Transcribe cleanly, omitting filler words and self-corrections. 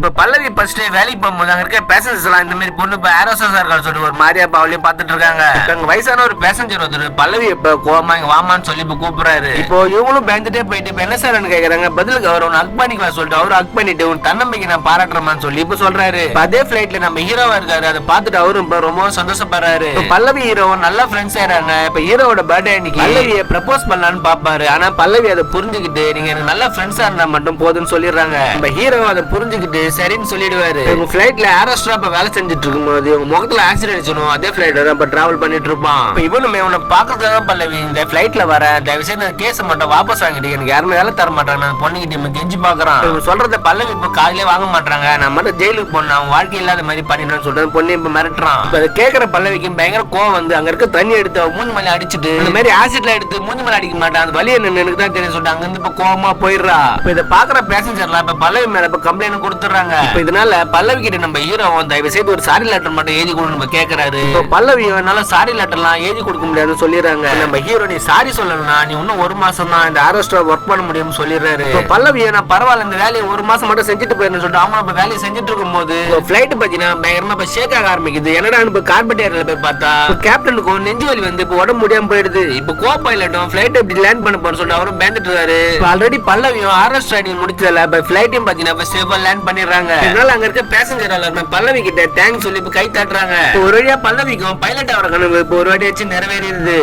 இப்ப பல்லவி ஃபர்ஸ்ட் வேலைக்கு போகும்போது அங்க இருக்க பேசஞ்சர்ஸ் எல்லாம் இந்த மாதிரி பொண்ணு இப்ப ஏரோசா இருக்கான்னு சொல்லிட்டு ஒரு மாதிரியா பாவலையும் பாத்துட்டு இருக்காங்க. அங்க வயசான ஒரு பேசஞ்சர் ஒருத்தர் பல்லவி இப்ப கோமா இங்க வாமான்னு சொல்லி இப்ப கூப்பிடுறாரு. இப்போ இவங்களும் பயந்துட்டே போயிட்டு இப்ப என்ன சார் கேக்குறாங்க. பதிலுக்கு அவர் ஒன்னு ஹக் பண்ணிக்கலாம் சொல்லிட்டு அவரு ஹக் பண்ணிட்டு உன் தன்னம்பிக்கை நான் பாராட்டுறேன்னு சொல்லி இப்ப சொல்றாரு. அதே பிளைட்ல நம்ம ஹீரோவா இருக்காரு. அதை பார்த்துட்டு அவரும் இப்ப ரொம்ப சந்தோஷப்படுறாரு. பல்லவி ஹீரோ நல்ல ஃப்ரெண்ட்ஸ் ஆயிராங்க. இப்ப ஹீரோவோட பர்த்டே அன்னைக்கு பல்லவியை ப்ரப்போஸ் பண்ணலான்னு பாப்பாரு. ஆனா பல்லவி அதை புரிஞ்சுக்கிட்டு நீங்க எனக்கு நல்ல ஃப்ரெண்ட்ஸா இருந்தா மட்டும் போதுன்னு சொல்லிடுறாங்க. நம்ம ஹீரோ அதை புரிஞ்சுக்கிட்டு சரின்னு சொல்லிடுவாரு. உங்க பிளைட்ல ஏரோஸ்ட்ரா இப்ப வேலை செஞ்சுட்டு இருக்கும்போது உங்க முகத்துல ஆக்சிடென்ட் ஆயிடுச்சு. அதே பிளைட்ல தான் இப்ப டிராவல் பண்ணிட்டு இருப்பான். இப்ப இவனுமே உன்னை பாக்குறதுக்காக பல்லவி இந்த பிளைட்ல வர தயவு செய்து கேஸ் மட்டும் வாபஸ் வாங்கிட்டு எனக்கு யாருமே வேலை தர மாட்டாங்க. நான் பொண்ணுகிட்ட கெஞ்சி பாக்குறான். சொல்றத பல்லவி இப்ப காலையிலே வாங்க மாட்டாங்க. நான் மட்டும் ஜெயிலுக்கு போன அவன் வாழ்க்கை இல்லாத மாதிரி பண்ணிடுன்னு சொல்றது பொண்ணு இப்ப மிரட்டுறான். இப்ப அதை கேட்கிற பல்லவிக்கு பயங்கர கோவம் வந்து அங்க இருக்க தண்ணி எடுத்து மூஞ்சி மேல அடிச்சுட்டு இந்த மாதிரி ஆசிட்ல எடுத்து மூஞ்சி மேல அடிக்க மாட்டான். அந்த வலி என்ன எனக்கு தான் தெரியும் சொல்லிட்டு அங்க இருந்து இப்ப கோவமா போயிடுறா. இப்ப இதை பாக்குற பேசஞ்சர்லாம் இப்ப பல்லவி மேல இப்ப கம்ப்ளைண்ட் கொடுத்துறாங்க. இப்ப இதனால பல்லவி கிட்ட நம்ம ஹீரோ தயவு செய்து ஒரு சாரி லெட்டர் மட்டும் எழுதி கொடுன்னு நம்ம கேட்கறாரு. இப்ப பல்லவி என்னால சாரி லெட்டர் எல்லாம் எழுதி கொடுக்க முடியாதுன்னு சொல்லிடுறாங்க. நம்ம ஹீரோ நீ சாரி சொல்லணும்னா நீ இன்னும் ஒரு மாசம் தான் இந்த ஆரோஸ்ட்ரா ஒர்க் பண்ண முடியும்னு சொல்லிடுறாரு. இப்ப பல்லவி நான் பரவாயில்ல இந்த வேலையை ஒரு மாசம் மட்டும் செஞ்சுட்டு போயிருன்னு சொல்லிட்டு அவங்க இப்ப வேலையை செஞ்சுட்டு இருக்கும் போது பிளைட் பாத்தீங்கன்னா பயங்கரமா இப்ப ஷேக் ஆக ஆரம்பிக்குது. என்னடா இப்ப கார்பெட் ஏரியால போய் பார்த்தா கேப்டனுக்கும் நெஞ்சு வலி வந்து இப்ப உடம்பு முடியாம போயிடுது. இப்ப கோ பைலட்டும் பிளைட் எப்படி லேண்ட் பண்ண போறன்னு சொல்லிட்டு அவரும் பயந்துட்டு இருக்காரு. ஆல்ரெடி பல்லவியும் ஆரோஸ்ட்ரா முடிச்சதுல இப்ப பிளைட்டையும் பாத்தீங்கன்னா இப்ப சேஃபா லேண்ட் பண்ணிடுறாங்க. இதனால அங்க இருக்க பேசஞ்சர் எல்லாருமே பல்லவி கிட்ட தேங்க்ஸ் சொல்லி இப்ப கை தட்டுறாங்க. ஒரு வழியா பல்லவிக்கும் பைலட் ஆகிற கனவு இப்ப ஒரு வாட்டி வச்சு நிறைவேறிடுது.